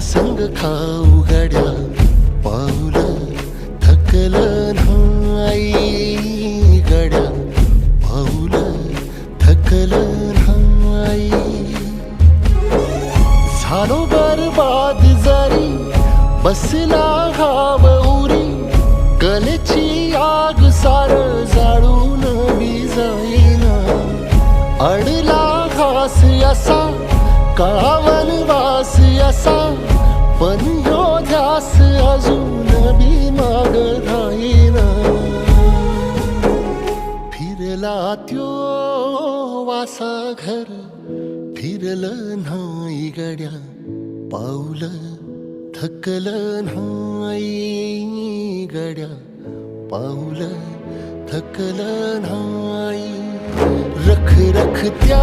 संग खाऊ गड्या पाऊल थकलं नाही गड्या पाऊल थकलं नाही झालो बरबाद जरी बसला घाव उरी कलेची आग सार जाळून बी जाईना अडला घास असा काळावन वास असा पण ह्यो ध्यास अजून बी माग राहीना फिरला त्यो वासा घर फिरलं नाही गड्या पाऊल थकलं नाही गड्या पाऊल थकलं नाही रख रख त्या